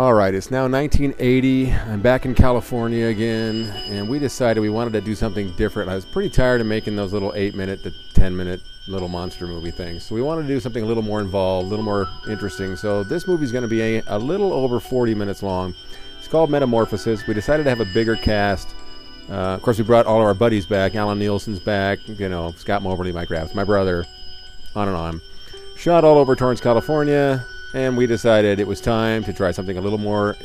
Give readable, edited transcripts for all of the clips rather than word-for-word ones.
All right, it's now 1980. I'm back in California again, and we decided we wanted to do something different. I was pretty tired of making those little 8-minute to 10-minute little monster movie things. So we wanted to do something a little more involved, a little more interesting. So this movie's going to be a little over 40 minutes long. It's called Metamorphosis. We decided to have a bigger cast. Of course, we brought all of our buddies back. Alan Nielsen's back, Scott Moberly, Mike Rapps, my brother, on and on. Shot all over Torrance, California. And we decided it was time to try something a little more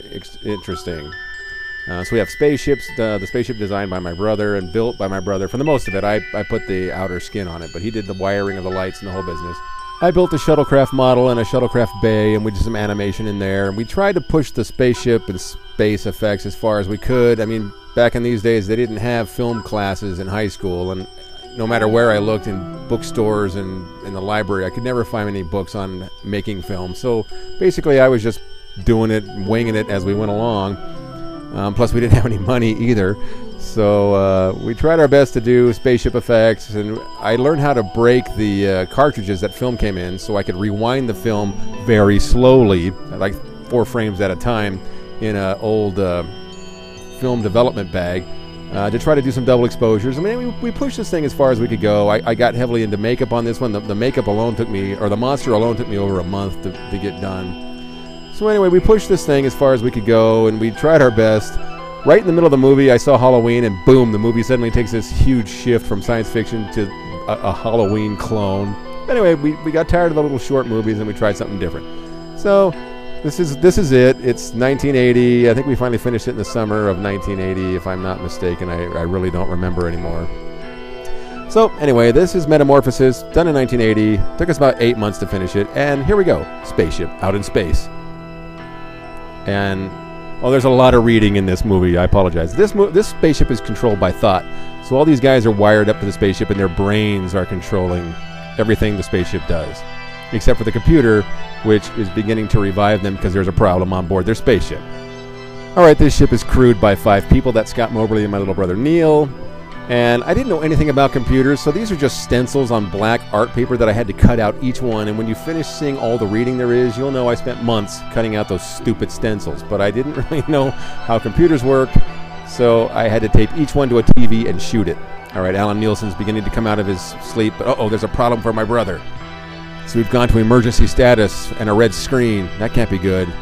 interesting. So we have spaceships, the spaceship designed by my brother and built by my brother. For the most of it, I put the outer skin on it, but he did the wiring of the lights and the whole business. I built a shuttlecraft model and a shuttlecraft bay, and we did some animation in there. And we tried to push the spaceship and space effects as far as we could. I mean, back in these days, they didn't have film classes in high school, and no matter where I looked in bookstores and in the library, I could never find any books on making film. So basically, I was just doing it, winging it as we went along. Plus, we didn't have any money either. So we tried our best to do spaceship effects, and I learned how to break the cartridges that film came in so I could rewind the film very slowly, like 4 frames at a time, in an old film development bag. To try to do some double exposures. I mean, we pushed this thing as far as we could go. I got heavily into makeup on this one. The makeup alone took me, or the monster alone took me over a month to get done. So anyway, we pushed this thing as far as we could go, and we tried our best. Right in the middle of the movie, I saw Halloween, and boom, the movie suddenly takes this huge shift from science fiction to a Halloween clone. Anyway, we got tired of the little short movies, and we tried something different. So This is it. It's 1980. I think we finally finished it in the summer of 1980, if I'm not mistaken. I really don't remember anymore. So anyway, this is Metamorphosis, done in 1980. Took us about 8 months to finish it, and here we go. Spaceship out in space. And there's a lot of reading in this movie. I apologize. This spaceship is controlled by thought. So all these guys are wired up to the spaceship, and their brains are controlling everything the spaceship does, except for the computer, which is beginning to revive them because there's a problem on board their spaceship. Alright, this ship is crewed by 5 people. That's Scott Moberly and my little brother Neil. And I didn't know anything about computers, so these are just stencils on black art paper that I had to cut out each one. And when you finish seeing all the reading there is, you'll know I spent months cutting out those stupid stencils. But I didn't really know how computers work, so I had to tape each one to a TV and shoot it. Alright, Alan Nielsen's beginning to come out of his sleep, but there's a problem for my brother. So we've gone to emergency status and a red screen. That can't be good.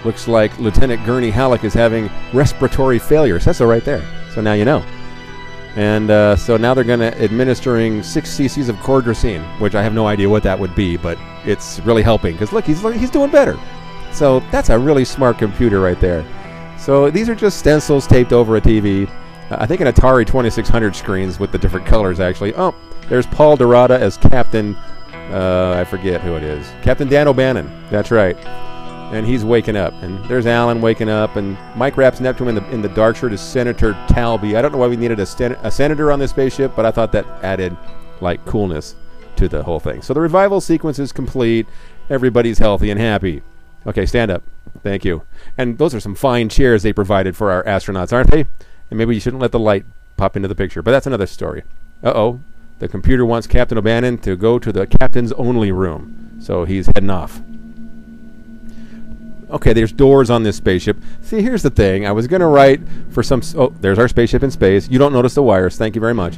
Looks like Lieutenant Gurney Halleck is having respiratory failures. That's right there. So now you know. And so now they're going to administering 6 cc's of cordracine, which I have no idea what that would be, but it's really helping. Because look, he's doing better. So that's a really smart computer right there. So these are just stencils taped over a TV. I think an Atari 2600 screens with the different colors, actually. Oh, there's Paul Dorada as Captain... I forget who it is. Captain Dan O'Bannon. That's right. And he's waking up. And there's Alan waking up. And Mike Rapps next to him in the dark shirt is Senator Talby. I don't know why we needed a senator on this spaceship, but I thought that added, coolness to the whole thing. So the revival sequence is complete. Everybody's healthy and happy. Okay, stand up. Thank you. And those are some fine chairs they provided for our astronauts, aren't they? And maybe you shouldn't let the light pop into the picture. But that's another story. Uh-oh. The computer wants Captain O'Bannon to go to the captain's only room. So he's heading off. Okay, there's doors on this spaceship. See, here's the thing. I was going to write for some... there's our spaceship in space. You don't notice the wires. Thank you very much.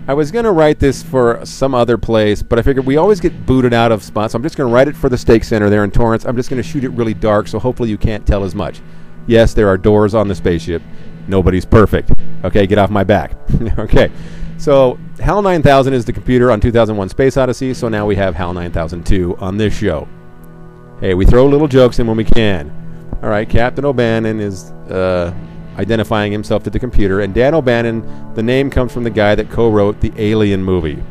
I was going to write this for some other place, but I figured we always get booted out of spots. So I'm just going to write it for the Stake Center there in Torrance. I'm just going to shoot it really dark, so hopefully you can't tell as much. Yes, there are doors on the spaceship. Nobody's perfect. Okay, get off my back. Okay. So HAL 9000 is the computer on 2001 Space Odyssey, so now we have HAL 9002 on this show. Hey, we throw little jokes in when we can. All right, Captain O'Bannon is identifying himself to the computer, and Dan O'Bannon, the name comes from the guy that co-wrote the Alien movie.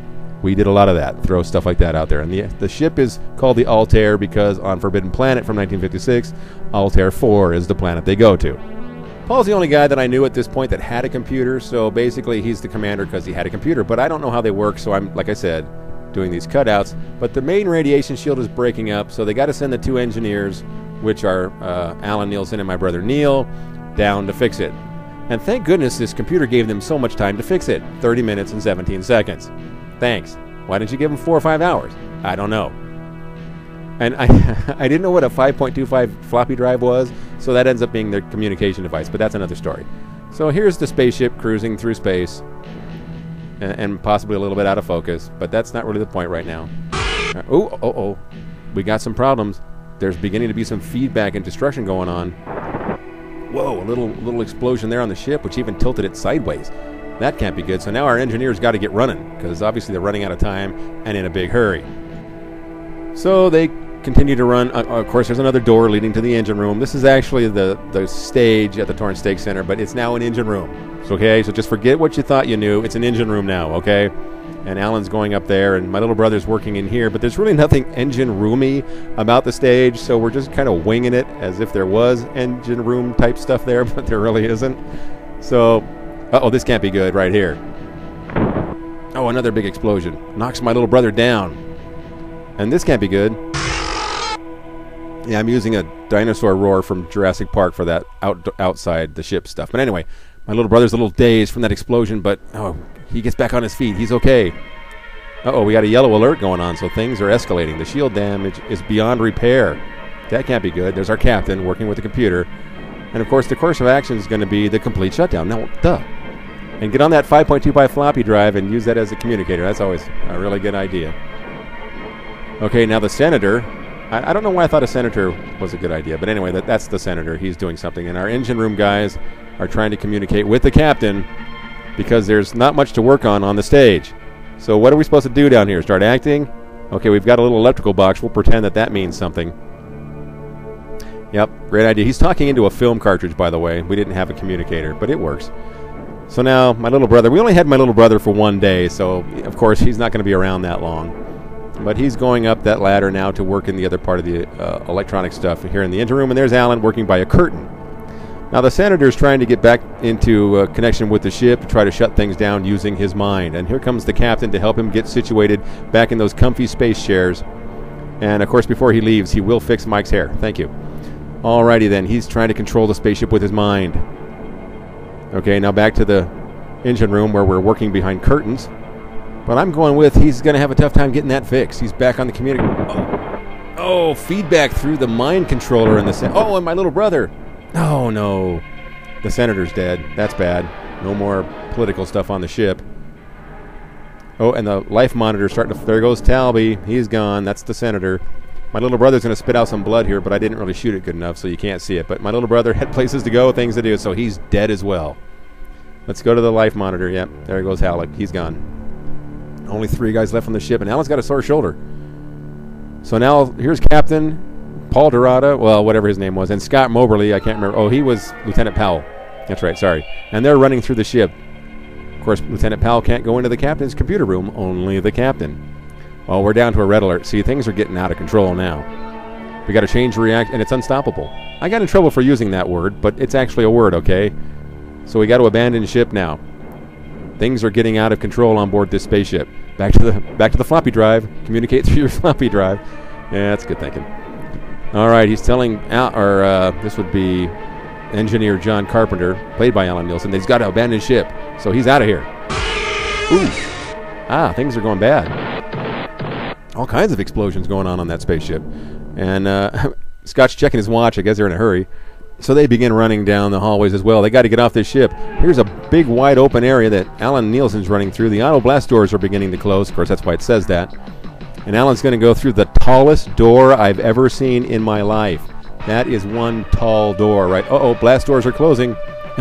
We did a lot of that, throw stuff like that out there. And the ship is called the Altair because on Forbidden Planet from 1956, Altair 4 is the planet they go to. Paul's the only guy that I knew at this point that had a computer, so basically he's the commander because he had a computer. But I don't know how they work, so I'm, like I said, doing these cutouts. But the main radiation shield is breaking up, so they got to send the 2 engineers, which are Alan Nielsen and my brother Neil, down to fix it. And thank goodness this computer gave them so much time to fix it. 30 minutes and 17 seconds. Thanks. Why didn't you give them 4 or 5 hours? I don't know. And I didn't know what a 5.25 floppy drive was, so that ends up being their communication device, but that's another story. So here's the spaceship cruising through space, and possibly a little bit out of focus, but that's not really the point right now. Oh, we got some problems. There's beginning to be some feedback and destruction going on. Whoa, a little explosion there on the ship, which even tilted it sideways. That can't be good. So now our engineers got to get running, because obviously they're running out of time and in a big hurry. So they continue to run. Of course, there's another door leading to the engine room. This is actually the stage at the Torrance Steak Center, but it's now an engine room. Okay, so just forget what you thought you knew. It's an engine room now, okay? And Alan's going up there, and my little brother's working in here, but there's really nothing engine roomy about the stage, so we're just kind of winging it as if there was engine room type stuff there, but there really isn't. So, this can't be good right here. Oh, another big explosion. Knocks my little brother down. And this can't be good. Yeah, I'm using a dinosaur roar from Jurassic Park for that outside the ship stuff. But anyway, my little brother's a little dazed from that explosion, but he gets back on his feet. He's okay. We got a yellow alert going on, so things are escalating. The shield damage is beyond repair. That can't be good. There's our captain working with the computer. And, of course, the course of action is going to be the complete shutdown. Now, duh. And get on that 5.25 floppy drive and use that as a communicator. That's always a really good idea. Okay, now the senator. I don't know why I thought a senator was a good idea, but anyway, that's the senator. He's doing something. And our engine room guys are trying to communicate with the captain because there's not much to work on the stage. So what are we supposed to do down here? Start acting? Okay, we've got a little electrical box. We'll pretend that means something. Yep, great idea. He's talking into a film cartridge, by the way. We didn't have a communicator, but it works. So now my little brother, we only had my little brother for one day, so of course he's not going to be around that long. But he's going up that ladder now to work in the other part of the electronic stuff here in the engine room, and there's Alan working by a curtain. Now the senator's trying to get back into connection with the ship to try to shut things down using his mind. And here comes the captain to help him get situated back in those comfy space chairs. And of course, before he leaves, he will fix Mike's hair. Thank you. Alrighty then, he's trying to control the spaceship with his mind. Okay, now back to the engine room where we're working behind curtains. But I'm going with he's going to have a tough time getting that fixed. He's back on the communicator. Oh, feedback through the mind controller in the and my little brother. Oh, no. The senator's dead. That's bad. No more political stuff on the ship. Oh, and the life monitor's starting to... There goes Talby. He's gone. That's the senator. My little brother's going to spit out some blood here, but I didn't really shoot it good enough, so you can't see it. But my little brother had places to go, things to do, so he's dead as well. Let's go to the life monitor. Yep, there goes Halleck. He's gone. Only 3 guys left on the ship, and Alan's got a sore shoulder. So now here's Captain Paul Dorada, well, whatever his name was, and Scott Moberly. I can't remember. Oh, he was Lieutenant Powell. That's right, sorry. And they're running through the ship. Of course, Lieutenant Powell can't go into the captain's computer room, only the captain. Well, we're down to a red alert. See, things are getting out of control now. We got to change react, and it's unstoppable. I got in trouble for using that word, but it's actually a word, okay? So we got to abandon ship now. Things are getting out of control on board this spaceship. Back to the floppy drive. Communicate through your floppy drive. Yeah, that's good thinking. All right, he's telling this would be engineer John Carpenter, played by Alan Nielsen. He's got to abandon ship, so he's out of here. Ooh, things are going bad. All kinds of explosions going on that spaceship, and Scott's checking his watch. I guess they're in a hurry. So they begin running down the hallways as well. They got to get off this ship. Here's a big wide open area that Alan Nielsen's running through. The auto blast doors are beginning to close. Of course, that's why it says that. And Alan's going to go through the tallest door I've ever seen in my life. That is one tall door, right? Blast doors are closing.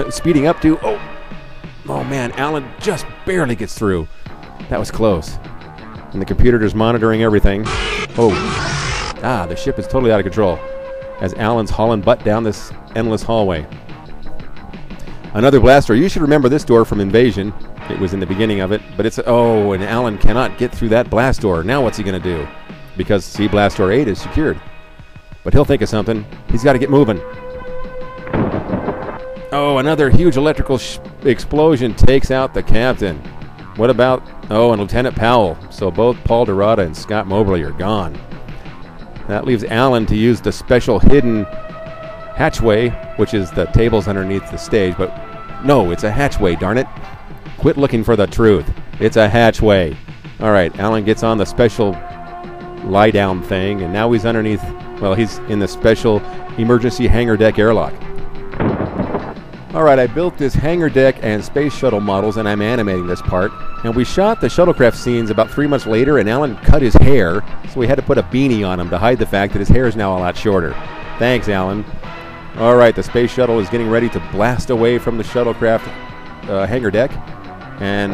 Speeding up to, oh man, Alan just barely gets through. That was close. And the computer is monitoring everything. The ship is totally out of control as Alan's hauling butt down this endless hallway. Another blast door. You should remember this door from Invasion. It was in the beginning of it, but it's... and Alan cannot get through that blast door. Now what's he going to do? Because, see, blast door 8 is secured. But he'll think of something. He's got to get moving. Another huge electrical explosion takes out the captain. What about... and Lieutenant Powell. So both Paul Dorada and Scott Moberly are gone. That leaves Alan to use the special hidden hatchway, which is the tables underneath the stage. But no, it's a hatchway, darn it. Quit looking for the truth. It's a hatchway. All right, Alan gets on the special lie-down thing, and now he's underneath, well, he's in the special emergency hangar deck airlock. Alright, I built this hangar deck and space shuttle models, and I'm animating this part. And we shot the shuttlecraft scenes about 3 months later, and Alan cut his hair, so we had to put a beanie on him to hide the fact that his hair is now a lot shorter. Thanks, Alan. Alright, the space shuttle is getting ready to blast away from the shuttlecraft hangar deck. And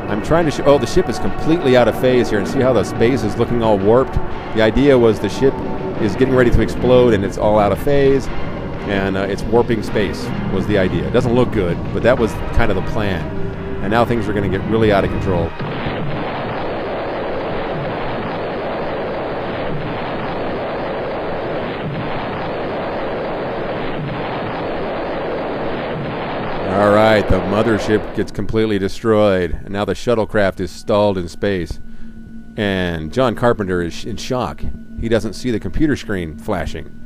I'm trying to show, oh, the ship is completely out of phase here, and see how the space is looking all warped? The idea was the ship is getting ready to explode, and it's all out of phase. And it's warping space was the idea. It doesn't look good, but that was kind of the plan. And now things are going to get really out of control. All right, the mothership gets completely destroyed, and now the shuttlecraft is stalled in space. And John Carpenter is in shock. He doesn't see the computer screen flashing.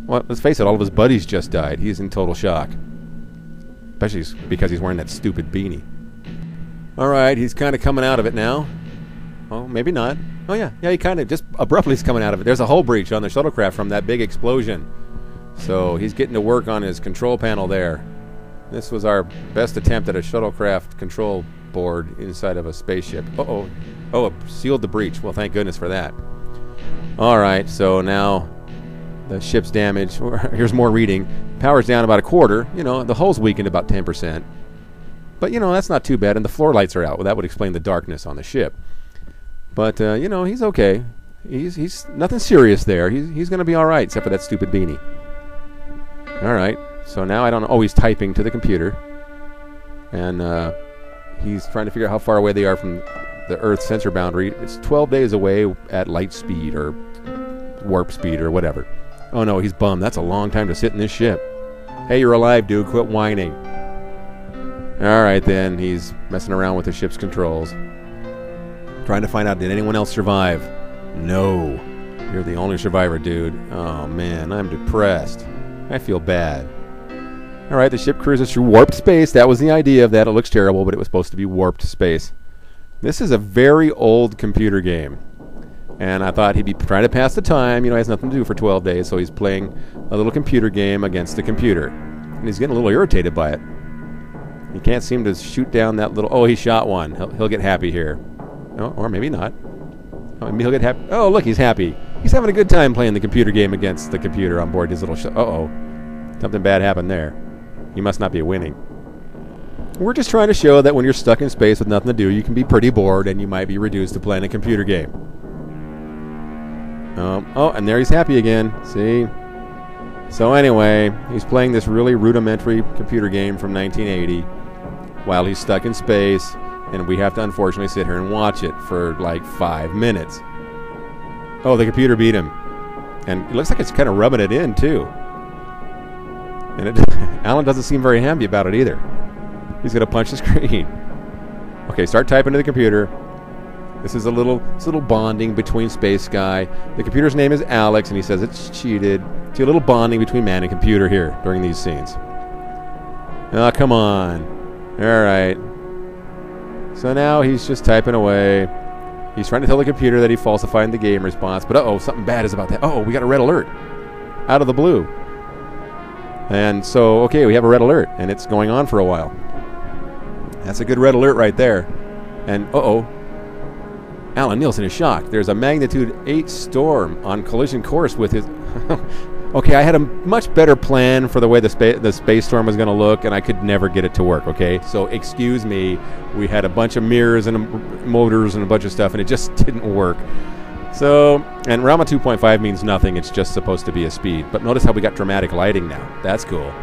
Well, let's face it, all of his buddies just died. He's in total shock. Especially because he's wearing that stupid beanie. Alright, he's kind of coming out of it now. Oh, maybe not. Oh yeah, he kind of just abruptly is coming out of it. There's a hull breach on the shuttlecraft from that big explosion. So he's getting to work on his control panel there. This was our best attempt at a shuttlecraft control board inside of a spaceship. Uh-oh. Oh, it sealed the breach. Well, thank goodness for that. Alright, so now the ship's damaged. Here's more reading. Power's down about a quarter. You know, the hull's weakened about 10%. But, you know, that's not too bad. And the floor lights are out. Well, that would explain the darkness on the ship. But, you know, he's okay. He's nothing serious there. He's going to be all right, except for that stupid beanie. All right. So now I don't know. Oh, he's typing to the computer. And he's trying to figure out how far away they are from the Earth's sensor boundary. It's 12 days away at light speed or warp speed or whatever. Oh no, he's bummed. That's a long time to sit in this ship. Hey, you're alive, dude. Quit whining. Alright then, he's messing around with the ship's controls. Trying to find out, did anyone else survive? No. You're the only survivor, dude. Oh man, I'm depressed. I feel bad. Alright, the ship cruises through warped space. That was the idea of that. It looks terrible, but it was supposed to be warped space. This is a very old computer game. And I thought he'd be trying to pass the time. You know, he has nothing to do for 12 days, so he's playing a little computer game against the computer. And he's getting a little irritated by it. He can't seem to shoot down that little... Oh, he shot one. He'll get happy here. Oh, or maybe not. Oh, maybe he'll get happy. Oh, look, he's happy. He's having a good time playing the computer game against the computer on board his little ship. Uh-oh. Something bad happened there. He must not be winning. We're just trying to show that when you're stuck in space with nothing to do, you can be pretty bored and you might be reduced to playing a computer game. Oh, and there he's happy again. See? So anyway, he's playing this really rudimentary computer game from 1980 while he's stuck in space, and we have to unfortunately sit here and watch it for like 5 minutes. Oh, the computer beat him. And it looks like it's kind of rubbing it in, too. And Alan doesn't seem very happy about it either. He's going to punch the screen. Okay, start typing to the computer. This is a little bonding between Space Guy. The computer's name is Alex, and he says it's cheated. See a little bonding between man and computer here during these scenes. Oh, come on. All right. So now he's just typing away. He's trying to tell the computer that he falsified the game response, but uh-oh, something bad is about that. Uh-oh, we got a red alert out of the blue. And so, okay, we have a red alert, and it's going on for a while. That's a good red alert right there. And uh-oh. Alan Nielsen is shocked. There's a magnitude 8 storm on collision course with his... Okay, I had a much better plan for the way the space storm was going to look, and I could never get it to work, okay? So, excuse me, we had a bunch of mirrors and motors and a bunch of stuff, and it just didn't work. So, and Rama 2.5 means nothing. It's just supposed to be a speed. But notice how we got dramatic lighting now. That's cool.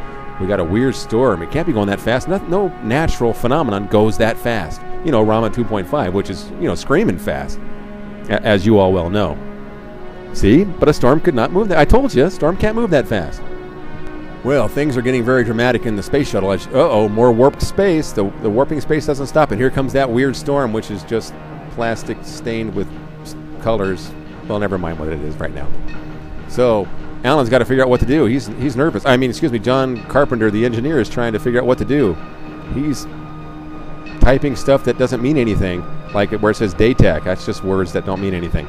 We got a weird storm. It can't be going that fast. No natural phenomenon goes that fast. You know, Rama 2.5, which is, you know, screaming fast, as you all well know. See? But a storm could not move that. I told you, a storm can't move that fast. Well, things are getting very dramatic in the space shuttle. Uh-oh, more warped space. The warping space doesn't stop. And here comes that weird storm, which is just plastic stained with colors. Well, never mind what it is right now. So, Alan's got to figure out what to do. He's nervous. I mean, excuse me, John Carpenter, the engineer, is trying to figure out what to do. He's typing stuff that doesn't mean anything, like where it says DATEC. That's just words that don't mean anything.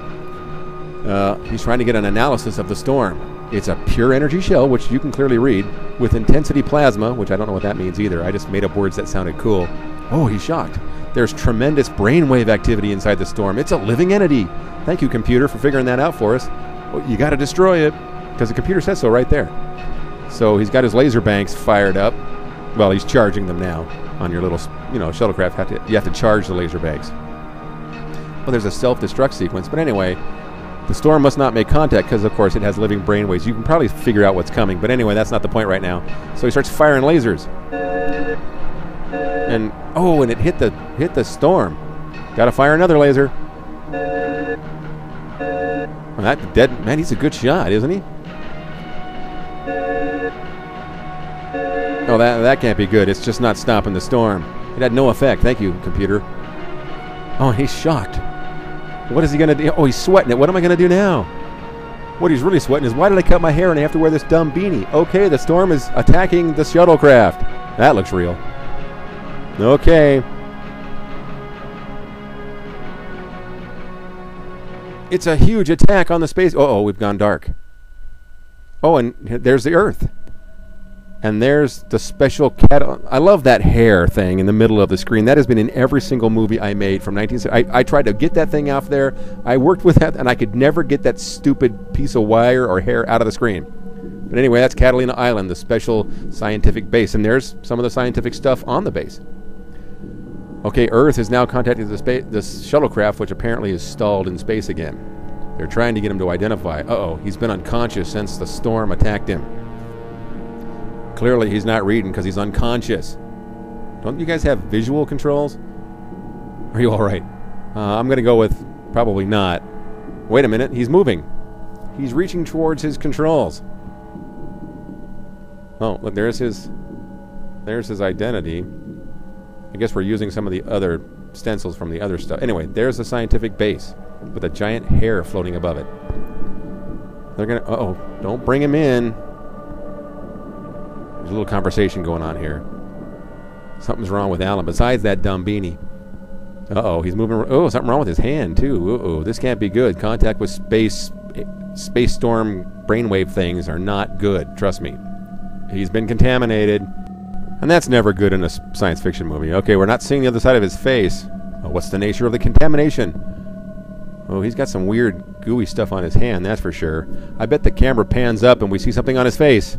He's trying to get an analysis of the storm. It's a pure energy shell, which you can clearly read, with intensity plasma, which I don't know what that means either. I just made up words that sounded cool. Oh, he's shocked. There's tremendous brainwave activity inside the storm. It's a living entity. Thank you, computer, for figuring that out for us. Well, you got to destroy it, because the computer says so right there. So he's got his laser banks fired up. Well, he's charging them now on your little, shuttlecraft. You have to charge the laser banks. Well, there's a self-destruct sequence, but anyway, the storm must not make contact because, of course, it has living brainwaves. You can probably figure out what's coming, but anyway, that's not the point right now. So he starts firing lasers, and it hit the storm. Got to fire another laser. Well, that dead man, he's a good shot, isn't he? Oh, that can't be good. It's just not stopping the storm. It had no effect. Thank you, computer. Oh, he's shocked. What is he going to do? Oh, he's sweating it. What am I going to do now? What he's really sweating is, why did I cut my hair and I have to wear this dumb beanie? Okay, the storm is attacking the shuttlecraft. That looks real. Okay. It's a huge attack on the space. Oh, we've gone dark. Oh, and there's the Earth. And there's the special cat. I love that hair thing in the middle of the screen. That has been in every single movie I made from 1970. I tried to get that thing off there. I worked with that, and I could never get that stupid piece of wire or hair out of the screen. But anyway, that's Catalina Island, the special scientific base. And there's some of the scientific stuff on the base. Okay, Earth is now contacting this shuttlecraft, which apparently is stalled in space again. They're trying to get him to identify. Uh-oh, he's been unconscious since the storm attacked him. Clearly, he's not reading because he's unconscious. Don't you guys have visual controls? Are you all right? I'm going to go with probably not. Wait a minute. He's moving. He's reaching towards his controls. Oh, look, there's his identity. I guess we're using some of the other stencils from the other stuff. Anyway, there's the scientific base with a giant hair floating above it. They're going to... Uh-oh. Don't bring him in. There's a little conversation going on here. Something's wrong with Alan besides that dumb beanie. Uh-oh, he's moving. Oh, something wrong with his hand, too. Uh-oh, this can't be good. Contact with space storm brainwave things are not good. Trust me. He's been contaminated. And that's never good in a science fiction movie. Okay, we're not seeing the other side of his face. Oh, what's the nature of the contamination? Oh, he's got some weird gooey stuff on his hand, that's for sure. I bet the camera pans up and we see something on his face.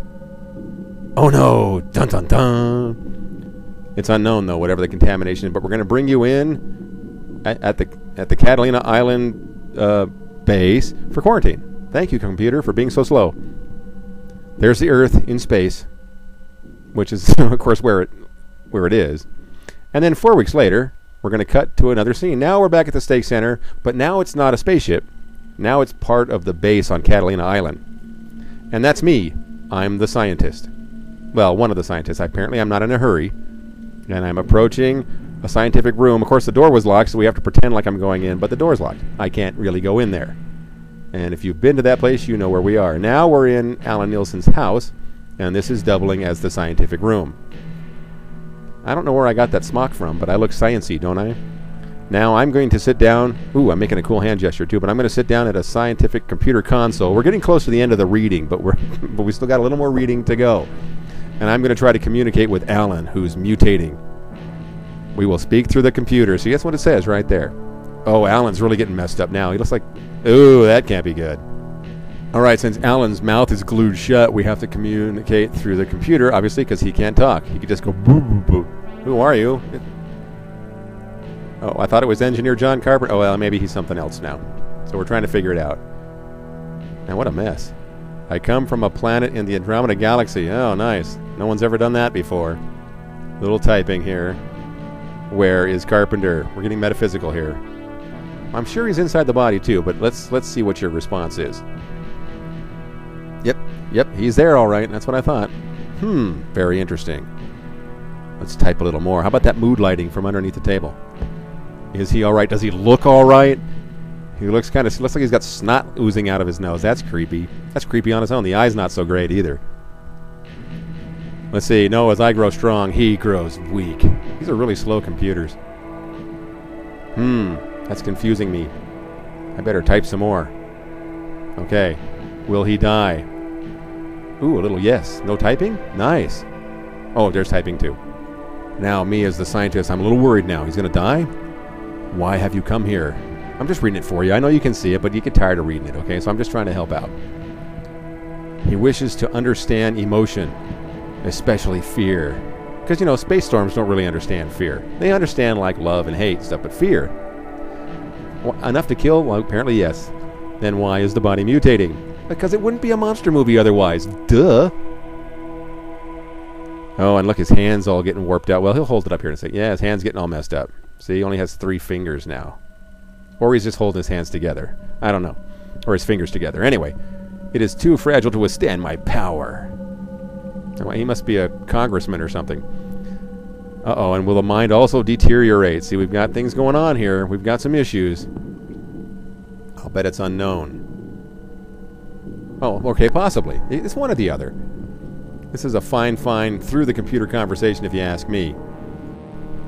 Oh no! Dun dun dun! It's unknown though, whatever the contamination is. But we're going to bring you in at the Catalina Island base for quarantine. Thank you, computer, for being so slow. There's the Earth in space, which is of course where it is. And then 4 weeks later, we're going to cut to another scene. Now we're back at the Stake Center, but now it's not a spaceship. Now it's part of the base on Catalina Island, and that's me. I'm the scientist. Well, one of the scientists. Apparently, I'm not in a hurry. And I'm approaching a scientific room. Of course, the door was locked, so we have to pretend like I'm going in, but the door's locked. I can't really go in there. And if you've been to that place, you know where we are. Now we're in Alan Nielsen's house, and this is doubling as the scientific room. I don't know where I got that smock from, but I look science-y, don't I? Now I'm going to sit down. Ooh, I'm making a cool hand gesture, too, but I'm going to sit down at a scientific computer console. We're getting close to the end of the reading, but we still got a little more reading to go. And I'm going to try to communicate with Alan, who's mutating. We will speak through the computer. See, that's what it says right there. Oh, Alan's really getting messed up now. He looks like... Ooh, that can't be good. All right, since Alan's mouth is glued shut, we have to communicate through the computer, obviously, because he can't talk. He could just go, boo, boo, boo. Who are you? Oh, I thought it was engineer John Carpenter. Oh, well, maybe he's something else now. So we're trying to figure it out. Man, what a mess. I come from a planet in the Andromeda Galaxy. Oh, nice. No one's ever done that before. Little typing here. Where is Carpenter? We're getting metaphysical here. I'm sure he's inside the body too, but let's see what your response is. Yep, he's there all right. That's what I thought. Very interesting. Let's type a little more. How about that mood lighting from underneath the table? Is he all right? Does he look all right? He looks like he's got snot oozing out of his nose. That's creepy. That's creepy on its own. The eye's not so great either. Let's see. No, as I grow strong, he grows weak. These are really slow computers. That's confusing me. I better type some more. Okay. Will he die? Ooh, a little yes. No typing? Nice. Oh, there's typing too. Now, me as the scientist, I'm a little worried now. He's going to die? Why have you come here? I'm just reading it for you. I know you can see it, but you get tired of reading it, okay? So I'm just trying to help out. He wishes to understand emotion, especially fear. Because, you know, space storms don't really understand fear. They understand, like, love and hate stuff, but fear. Enough to kill? Well, apparently yes. Then why is the body mutating? Because it wouldn't be a monster movie otherwise. Duh. Oh, and look, his hand's all getting warped out. Well, he'll hold it up here and say, yeah, his hand's getting all messed up. See, he only has 3 fingers now. Or he's just holding his hands together. I don't know. Or his fingers together. Anyway, it is too fragile to withstand my power. Oh, he must be a congressman or something. Uh-oh, and will the mind also deteriorate? See, we've got things going on here. We've got some issues. I'll bet it's unknown. Oh, okay, possibly. It's one or the other. This is a fine through-the-computer conversation, if you ask me.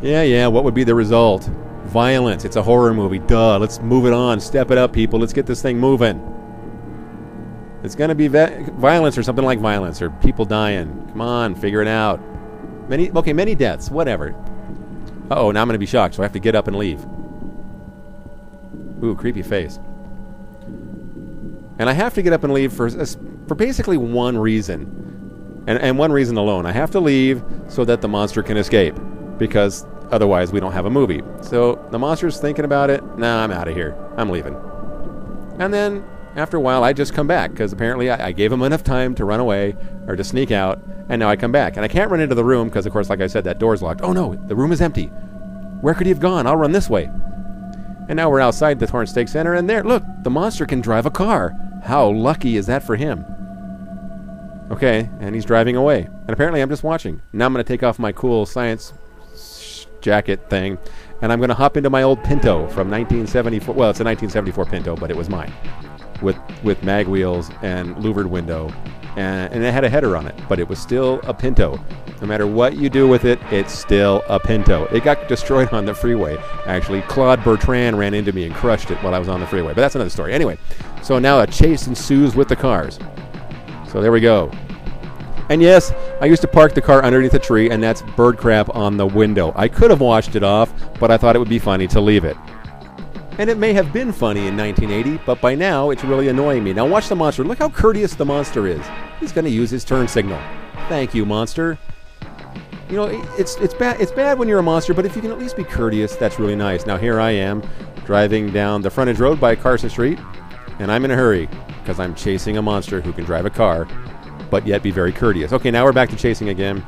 Yeah, what would be the result? Violence. It's a horror movie. Duh, let's move it on. Step it up, people. Let's get this thing moving. It's going to be violence or something like violence, or people dying. Come on, figure it out. Many deaths, whatever. Uh-oh, now I'm going to be shocked, so I have to get up and leave. Ooh, creepy face. And I have to get up and leave for basically one reason. And one reason alone. I have to leave so that the monster can escape. Because otherwise we don't have a movie. So the monster's thinking about it. Nah, I'm out of here. I'm leaving. And then after a while I just come back. Because apparently I gave him enough time to run away or to sneak out. And now I come back. And I can't run into the room because, of course, like I said, that door's locked. Oh no, the room is empty. Where could he have gone? I'll run this way. And now we're outside the Torrance Ca Center. And there, look, the monster can drive a car. How lucky is that for him? Okay, and he's driving away. And apparently I'm just watching. Now I'm going to take off my cool science jacket thing, and I'm going to hop into my old Pinto from 1974. Well, it's a 1974 Pinto, but it was mine. With mag wheels and louvered window. And it had a header on it, but it was still a Pinto. No matter what you do with it, it's still a Pinto. It got destroyed on the freeway. Actually, Claude Bertrand ran into me and crushed it while I was on the freeway. But that's another story. Anyway, so now a chase ensues with the cars. So there we go. And yes, I used to park the car underneath a tree, and that's bird crap on the window. I could have washed it off, but I thought it would be funny to leave it. And it may have been funny in 1980, but by now it's really annoying me. Now watch the monster. Look how courteous the monster is. He's going to use his turn signal. Thank you, monster. You know, it's bad when you're a monster, but if you can at least be courteous, that's really nice. Now here I am, driving down the frontage road by Carson Street, and I'm in a hurry, because I'm chasing a monster who can drive a car, but yet be very courteous. Okay, now we're back to chasing again.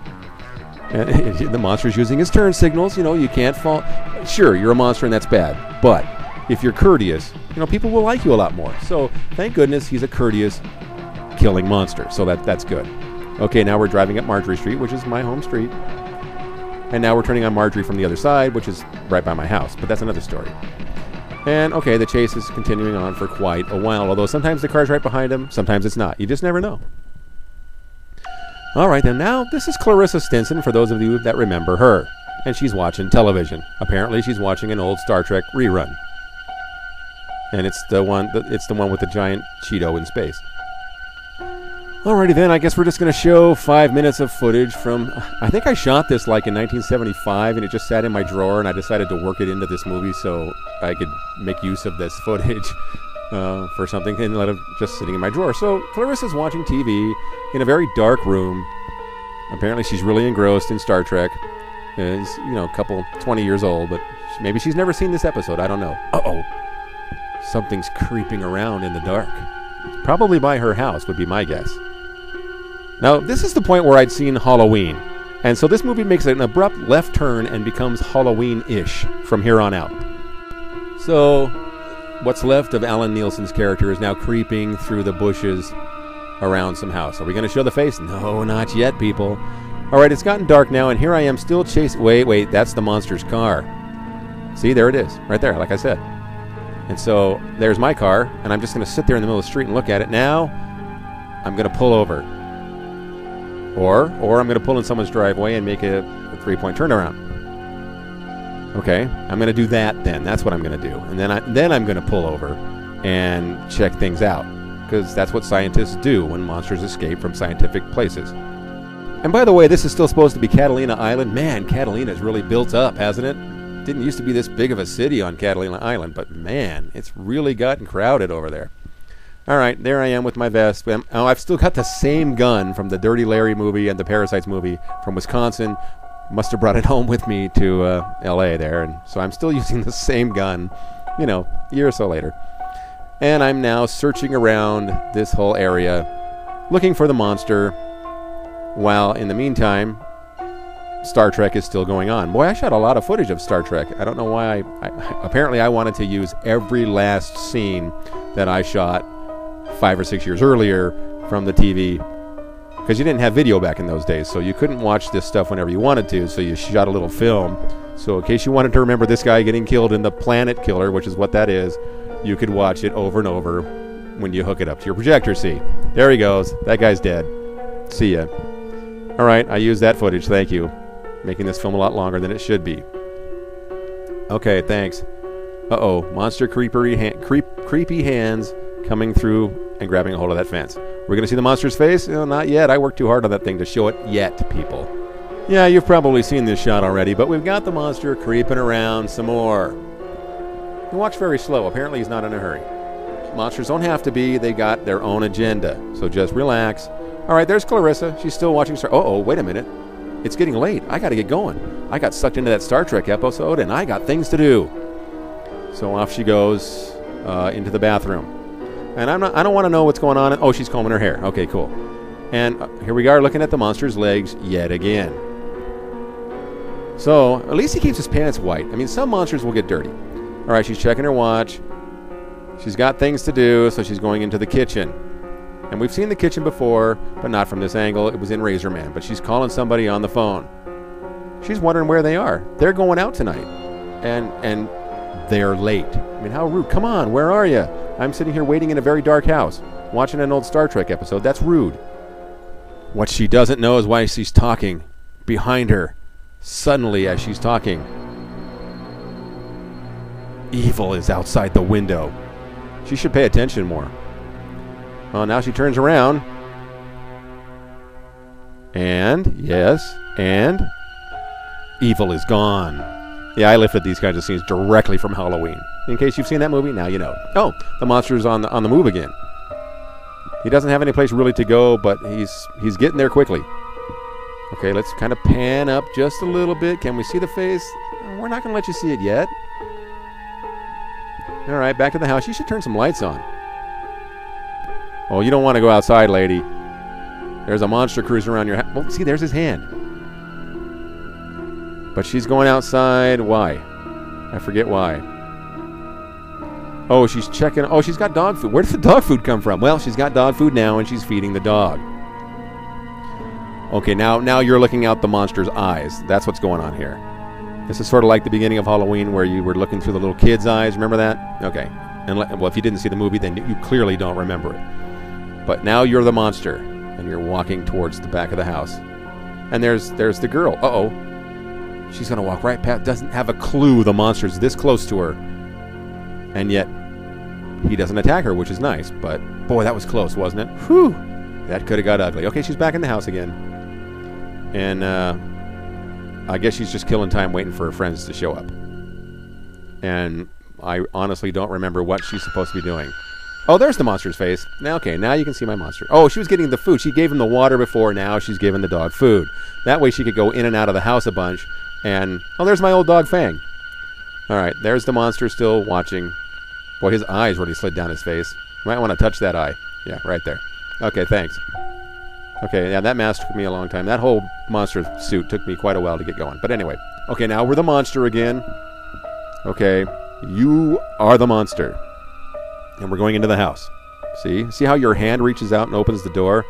And the monster's using his turn signals. You know, you can't fall. Sure, you're a monster and that's bad, but if you're courteous, you know, people will like you a lot more. So thank goodness he's a courteous killing monster. So that's good. Okay, now we're driving up Marjorie Street, which is my home street. And now we're turning on Marjorie from the other side, which is right by my house. But that's another story. And okay, the chase is continuing on for quite a while. Although sometimes the car's right behind him, sometimes it's not. You just never know. All right, then now this is Clarissa Stinson, for those of you that remember her. And she's watching television. Apparently she's watching an old Star Trek rerun. And it's the one with the giant Cheeto in space. Alrighty then, I guess we're just going to show 5 minutes of footage from... I think I shot this like in 1975, and it just sat in my drawer, and I decided to work it into this movie so I could make use of this footage for something, and let it just sitting in my drawer. So Clarissa's watching TV in a very dark room. Apparently she's really engrossed in Star Trek. She's, you know, a couple, 20 years old, but maybe she's never seen this episode. I don't know. Uh-oh. Something's creeping around in the dark. Probably by her house, would be my guess. Now, this is the point where I'd seen Halloween. And so this movie makes an abrupt left turn and becomes Halloween-ish from here on out. So, what's left of Alan Nielsen's character is now creeping through the bushes around some house. Are we going to show the face? No, not yet, people. All right, it's gotten dark now, and here I am still chasing... Wait, that's the monster's car. See, there it is, right there, like I said. And so, there's my car, and I'm just going to sit there in the middle of the street and look at it. Now, I'm going to pull over. Or I'm going to pull in someone's driveway and make a 3-point turnaround. Okay, I'm going to do that then. That's what I'm going to do. And then I'm going to pull over and check things out. because that's what scientists do when monsters escape from scientific places. And by the way, this is still supposed to be Catalina Island. Man, Catalina's really built up, hasn't it? Didn't used to be this big of a city on Catalina Island, but man, it's really gotten crowded over there. All right, there I am with my vest. I've still got the same gun from the Dirty Larry movie and the Parasites movie from Wisconsin. Must have brought it home with me to L.A. there, and so I'm still using the same gun, you know, a year or so later. And I'm now searching around this whole area, looking for the monster, while in the meantime, Star Trek is still going on. Boy, I shot a lot of footage of Star Trek. I don't know why. Apparently I wanted to use every last scene that I shot 5 or 6 years earlier from the TV, because you didn't have video back in those days, so you couldn't watch this stuff whenever you wanted to, so you shot a little film. So in case you wanted to remember this guy getting killed in the Planet Killer, which is what that is, you could watch it over and over when you hook it up to your projector. See, there he goes. That guy's dead. See ya. All right, I used that footage. Thank you. Making this film a lot longer than it should be. Okay, thanks. Uh-oh, monster creepy hands coming through and grabbing a hold of that fence. We're going to see the monster's face? No, not yet. I worked too hard on that thing to show it yet, people. Yeah, you've probably seen this shot already, but we've got the monster creeping around some more. He walks very slow. Apparently he's not in a hurry. Monsters don't have to be. They got their own agenda. So just relax. All right, there's Clarissa. She's still watching Star... Uh-oh, wait a minute. It's getting late. I got to get going. I got sucked into that Star Trek episode, and I got things to do. So off she goes into the bathroom. And I don't want to know what's going on. Oh, she's combing her hair. Okay, cool. And here we are looking at the monster's legs yet again. So at least he keeps his pants white. I mean, some monsters will get dirty. All right, she's checking her watch. She's got things to do, so she's going into the kitchen. And we've seen the kitchen before, but not from this angle. It was in Razorman, but she's calling somebody on the phone. She's wondering where they are. They're going out tonight. And they're late. I mean, how rude. Come on, where are you? I'm sitting here waiting in a very dark house, watching an old Star Trek episode. That's rude. What she doesn't know is why she's talking behind her. Suddenly, as she's talking, evil is outside the window. She should pay attention more. Oh, now she turns around. And, yes, and evil is gone. Yeah, I lifted these kinds of scenes directly from Halloween. In case you've seen that movie, now you know. Oh, the monster's on the move again. He doesn't have any place really to go, but he's getting there quickly. Okay, let's kind of pan up just a little bit. Can we see the face? We're not going to let you see it yet. All right, back to the house. You should turn some lights on. Oh, you don't want to go outside, lady. There's a monster cruising around your house. Well, see, there's his hand. But she's going outside. Why? I forget why. Oh, she's checking. Oh, she's got dog food. Where did the dog food come from? Well, she's got dog food now, and she's feeding the dog. Okay, now you're looking out the monster's eyes. That's what's going on here. This is sort of like the beginning of Halloween where you were looking through the little kid's eyes. Remember that? Okay. And well, if you didn't see the movie, then you clearly don't remember it. But now you're the monster, and you're walking towards the back of the house. And there's the girl. Uh-oh. She's going to walk right past. Doesn't have a clue the monster's this close to her. And yet, he doesn't attack her, which is nice. But, boy, that was close, wasn't it? Whew. That could have got ugly. Okay, she's back in the house again. And, I guess she's just killing time waiting for her friends to show up. And I honestly don't remember what she's supposed to be doing. Oh, there's the monster's face. Now, okay, now you can see my monster. Oh, she was getting the food. She gave him the water before. Now she's giving the dog food. That way she could go in and out of the house a bunch. And, oh, there's my old dog, Fang. All right, there's the monster still watching. Boy, his eyes really slid down his face. You might want to touch that eye. Yeah, right there. Okay, thanks. Okay, yeah, that mask took me a long time. That whole monster suit took me quite a while to get going. But anyway, okay, now we're the monster again. Okay, you are the monster. And we're going into the house. See how your hand reaches out and opens the door?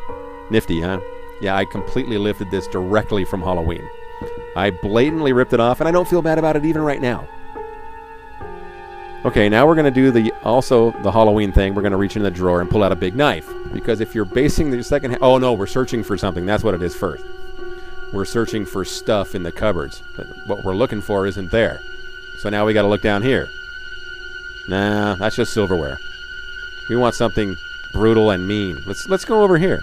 Nifty, huh? Yeah, I completely lifted this directly from Halloween. I blatantly ripped it off, and I don't feel bad about it even right now. Okay, now we're going to do the Halloween thing. We're going to reach in the drawer and pull out a big knife. Because if you're basing the second... oh, no, we're searching for something. That's what it is first. We're searching for stuff in the cupboards. But what we're looking for isn't there. So now we got to look down here. Nah, that's just silverware. We want something brutal and mean. Let's go over here.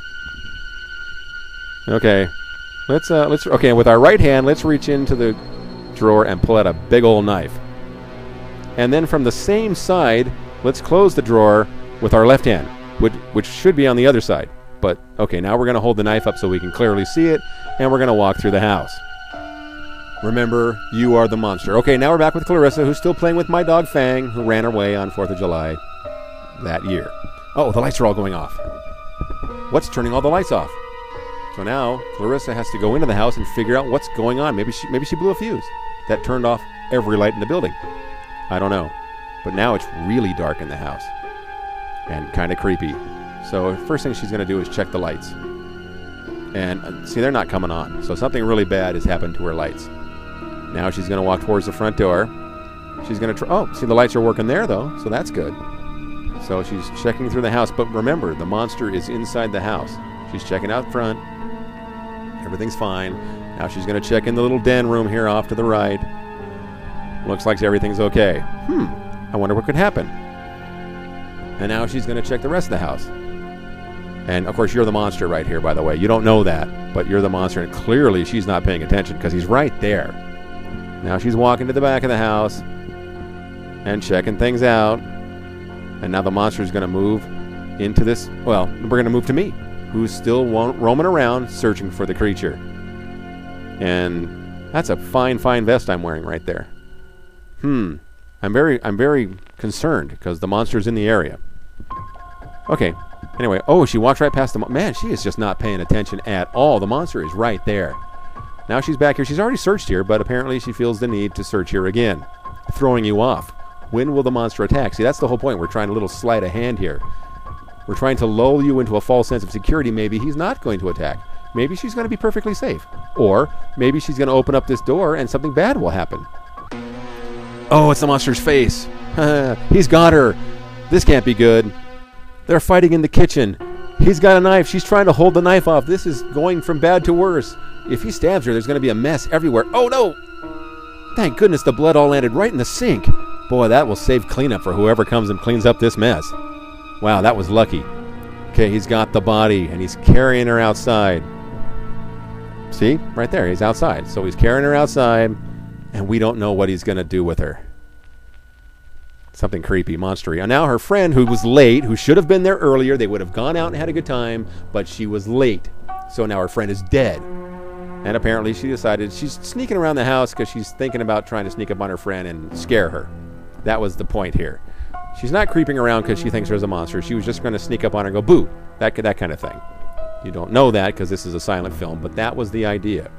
Okay. Let's okay, with our right hand, let's reach into the drawer and pull out a big old knife. And then from the same side, let's close the drawer with our left hand, which should be on the other side. But okay, now we're going to hold the knife up so we can clearly see it, and we're going to walk through the house. Remember, you are the monster. Okay, now we're back with Clarissa, who's still playing with my dog Fang, who ran away on 4th of July that year. Oh, the lights are all going off. What's turning all the lights off? So now Clarissa has to go into the house and figure out what's going on. Maybe she blew a fuse that turned off every light in the building. I don't know. But now it's really dark in the house and kind of creepy. So first thing she's going to do is check the lights. And see, they're not coming on. So something really bad has happened to her lights. Now she's going to walk towards the front door. She's going to oh, see, the lights are working there though, so that's good. So she's checking through the house, but remember, the monster is inside the house. She's checking out front. Everything's fine. Now she's going to check in the little den room here off to the right. Looks like everything's okay. I wonder what could happen. And now she's going to check the rest of the house. And, of course, you're the monster right here, by the way. You don't know that, but you're the monster, and clearly she's not paying attention because he's right there. Now she's walking to the back of the house and checking things out. And now the monster is going to move into this. Well, we're going to move to me, who's still roaming around searching for the creature. And that's a fine vest I'm wearing right there. I'm very concerned because the monster's in the area. Okay. Anyway, oh, she walked right past the man, she is just not paying attention at all. The monster is right there. Now she's back here. She's already searched here, but apparently she feels the need to search here again, throwing you off. When will the monster attack? See, that's the whole point. We're trying a little sleight of hand here. We're trying to lull you into a false sense of security. Maybe he's not going to attack. Maybe she's going to be perfectly safe. Or maybe she's going to open up this door and something bad will happen. Oh, it's the monster's face. He's got her. This can't be good. They're fighting in the kitchen. He's got a knife. She's trying to hold the knife off. This is going from bad to worse. If he stabs her, there's going to be a mess everywhere. Oh, no. Thank goodness the blood all landed right in the sink. Boy, that will save cleanup for whoever comes and cleans up this mess. Wow, that was lucky. Okay, he's got the body, and he's carrying her outside. See? Right there, he's outside. So he's carrying her outside, and we don't know what he's going to do with her. Something creepy, monstery. And now her friend, who was late, who should have been there earlier, they would have gone out and had a good time, but she was late. So now her friend is dead. And apparently she decided she's sneaking around the house because she's thinking about trying to sneak up on her friend and scare her. That was the point here. She's not creeping around because she thinks there's a monster. She was just going to sneak up on her and go, boo, that kind of thing. You don't know that because this is a silent film, but that was the idea.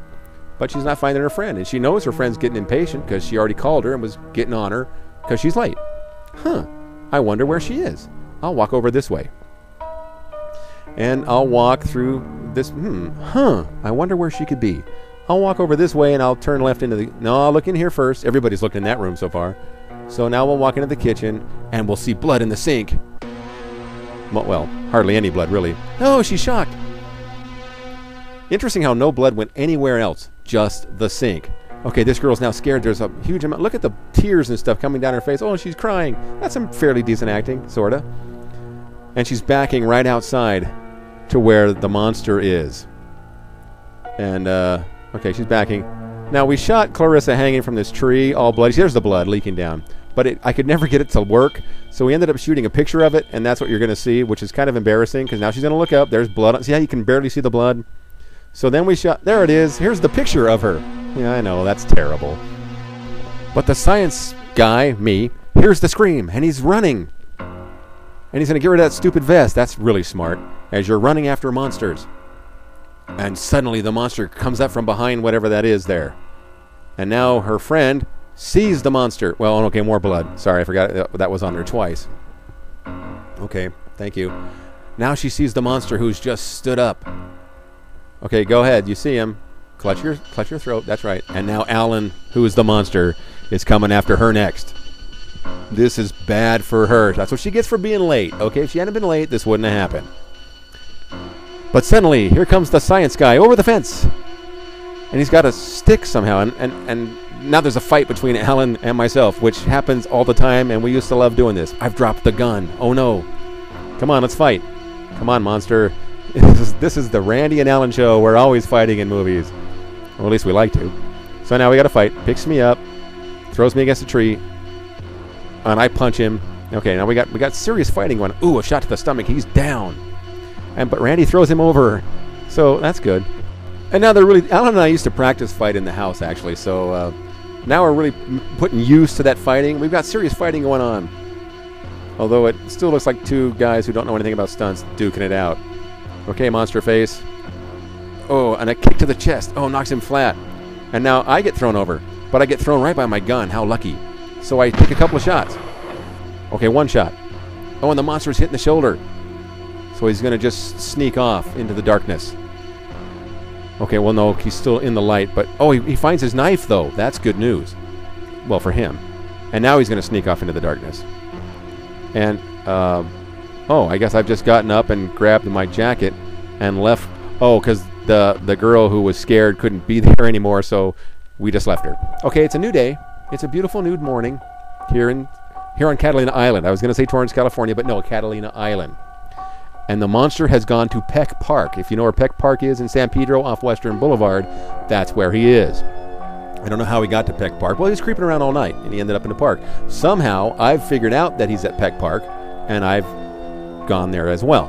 But she's not finding her friend, and she knows her friend's getting impatient because she already called her and was getting on her because she's late. I wonder where she is. I'll walk over this way. And I'll walk through this. I wonder where she could be. I'll walk over this way and I'll turn left into the... No, I'll look in here first. Everybody's looked in that room so far. So now we'll walk into the kitchen and we'll see blood in the sink. Well, hardly any blood, really. Oh, she's shocked. Interesting how no blood went anywhere else. Just the sink. Okay, this girl's now scared. There's a huge amount. Look at the tears and stuff coming down her face. Oh, she's crying. That's some fairly decent acting, sort of. And she's backing right outside to where the monster is. And, okay, she's backing. Now, we shot Clarissa hanging from this tree, all bloody. There's the blood leaking down. But I could never get it to work, so we ended up shooting a picture of it, and that's what you're going to see, which is kind of embarrassing, because now she's going to look up. There's blood. See how you can barely see the blood? So then we shot... There it is. Here's the picture of her. Yeah, I know. That's terrible. But the science guy, me, hears the scream, and he's running. And he's going to get rid of that stupid vest. That's really smart, as you're running after monsters. And suddenly the monster comes up from behind whatever that is there. And now her friend sees the monster. Well, okay, more blood. Sorry, I forgot that was on her twice. Okay, thank you. Now she sees the monster who's just stood up. Okay, go ahead. You see him. Clutch your throat. That's right. And now Alan, who is the monster, is coming after her next. This is bad for her. That's what she gets for being late. Okay, if she hadn't been late, this wouldn't have happened. But suddenly, here comes the science guy over the fence. And he's got a stick somehow. And now there's a fight between Alan and myself, which happens all the time, and we used to love doing this. I've dropped the gun. Oh, no. Come on, let's fight. Come on, monster. This is the Randy and Alan show. We're always fighting in movies. Or at least we like to. So now we got to fight. Picks me up. Throws me against a tree. And I punch him. Okay, now we got serious fighting going. Ooh, a shot to the stomach. He's down. But Randy throws him over. So that's good. And now Alan and I used to practice fight in the house, actually. So now we're really putting use to that fighting. We've got serious fighting going on. Although it still looks like two guys who don't know anything about stunts duking it out. Okay, monster face. Oh, and a kick to the chest. Oh, knocks him flat. And now I get thrown over. But I get thrown right by my gun. How lucky. So I take a couple of shots. Okay, one shot. Oh, and the monster's hitting the shoulder. So he's going to just sneak off into the darkness. Okay, well, no, he's still in the light. But, oh, he finds his knife, though. That's good news. Well, for him. And now he's going to sneak off into the darkness. And, oh, I guess I've just gotten up and grabbed my jacket and left. Oh, because the girl who was scared couldn't be there anymore, so we just left her. Okay, it's a new day. It's a beautiful nude morning here on Catalina Island. I was going to say Torrance, California, but no, Catalina Island. And the monster has gone to Peck Park. If you know where Peck Park is in San Pedro off Western Boulevard, that's where he is. I don't know how he got to Peck Park. Well, he was creeping around all night, and he ended up in the park. Somehow, I've figured out that he's at Peck Park, and I've gone there as well.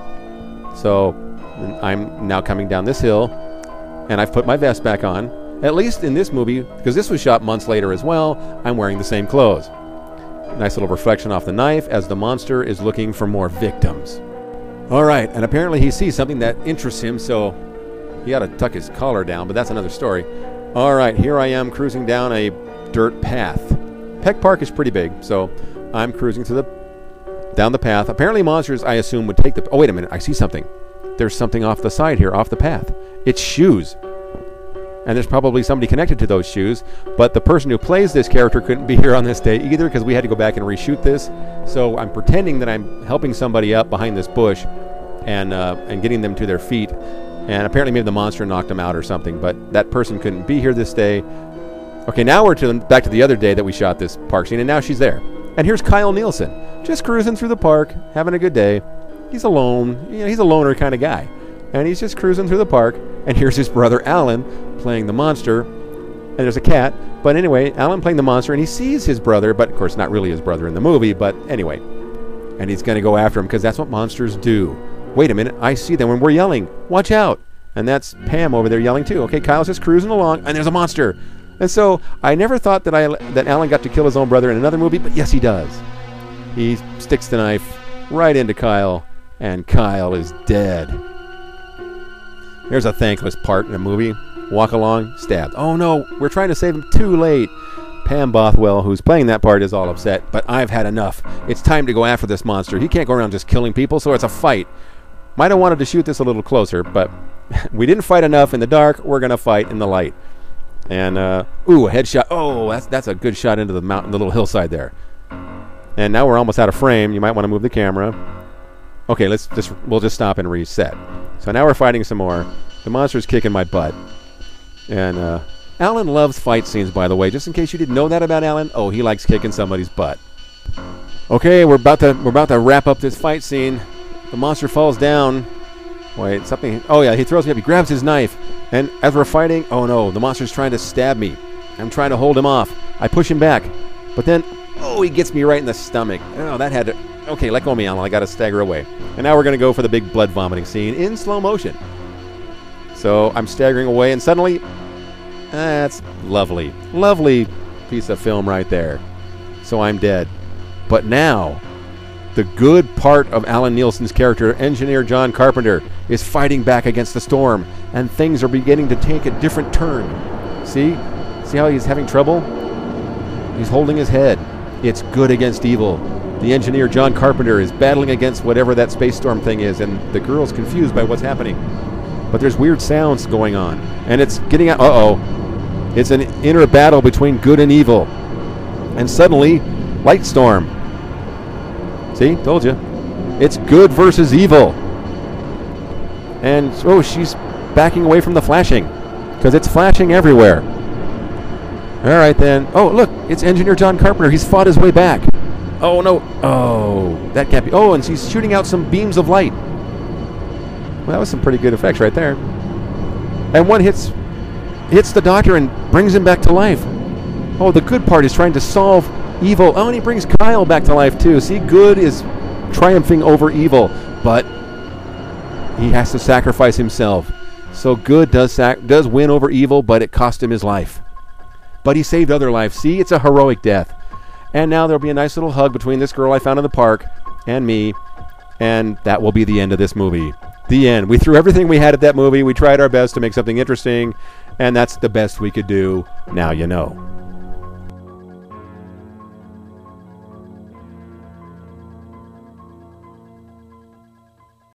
So, I'm now coming down this hill, and I've put my vest back on. At least in this movie, because this was shot months later as well, I'm wearing the same clothes. Nice little reflection off the knife as the monster is looking for more victims. All right, and apparently he sees something that interests him, so he ought to tuck his collar down, but that's another story. All right, here I am cruising down a dirt path. Peck Park is pretty big, so I'm cruising down the path. Apparently monsters, I assume, would take the... Oh, wait a minute, I see something. There's something off the side here, off the path. It's shoes. And there's probably somebody connected to those shoes, but the person who plays this character couldn't be here on this day either because we had to go back and reshoot this. So I'm pretending that I'm helping somebody up behind this bush and getting them to their feet. And apparently maybe the monster knocked them out or something, but that person couldn't be here this day. Okay, now we're back to the other day that we shot this park scene, and now she's there. And here's Kyle Nielsen, just cruising through the park, having a good day. He's alone. You know, he's a loner kind of guy. And he's just cruising through the park, and here's his brother Alan playing the monster, and there's a cat. But anyway, Alan playing the monster, and he sees his brother, but of course not really his brother in the movie, but anyway. And he's going to go after him because that's what monsters do. Wait a minute, I see them when we're yelling. Watch out. And that's Pam over there yelling too. Okay, Kyle's just cruising along, and there's a monster. And so I never thought that Alan got to kill his own brother in another movie, but yes, he does. He sticks the knife right into Kyle, and Kyle is dead. There's a thankless part in a movie. Walk along, stabbed. Oh no, we're trying to save him, too late. Pam Bothwell, who's playing that part, is all upset, but I've had enough. It's time to go after this monster. He can't go around just killing people, so it's a fight. Might have wanted to shoot this a little closer, but we didn't fight enough in the dark. We're going to fight in the light. And, ooh, a headshot. Oh, that's a good shot into the mountain, the little hillside there. And now we're almost out of frame. You might want to move the camera. Okay, we'll just stop and reset. So now we're fighting some more. The monster's kicking my butt. And, Alan loves fight scenes, by the way. Just in case you didn't know that about Alan. Oh, he likes kicking somebody's butt. Okay, we're about to wrap up this fight scene. The monster falls down. Wait, something... Oh, yeah, he throws me up. He grabs his knife. And as we're fighting... Oh, no, the monster's trying to stab me. I'm trying to hold him off. I push him back. But then... Oh, he gets me right in the stomach. Oh, that had to... Okay, let go of me, Alan. I got to stagger away. And now we're going to go for the big blood vomiting scene in slow motion. So I'm staggering away, and suddenly... That's lovely. Lovely piece of film right there. So I'm dead. But now... The good part of Alan Nielsen's character, Engineer John Carpenter, is fighting back against the storm, and things are beginning to take a different turn. See? See how he's having trouble? He's holding his head. It's good against evil. The engineer, John Carpenter, is battling against whatever that space storm thing is, and the girl's confused by what's happening. But there's weird sounds going on, and it's getting out. Uh-oh. It's an inner battle between good and evil. And suddenly, light storm. See? Told you. It's good versus evil. And, oh, she's backing away from the flashing. Because it's flashing everywhere. All right, then. Oh, look. It's Engineer John Carpenter. He's fought his way back. Oh, no. Oh, that can't be. Oh, and she's shooting out some beams of light. Well, that was some pretty good effects right there. And one hits the doctor and brings him back to life. Oh, the good part is trying to solve evil. Oh, and he brings Kyle back to life too. See, good is triumphing over evil, but he has to sacrifice himself. So good does win over evil, but it cost him his life. But he saved other lives. See, it's a heroic death. And now there'll be a nice little hug between this girl I found in the park and me, and that will be the end of this movie. The end. We threw everything we had at that movie. We tried our best to make something interesting, and that's the best we could do. Now you know.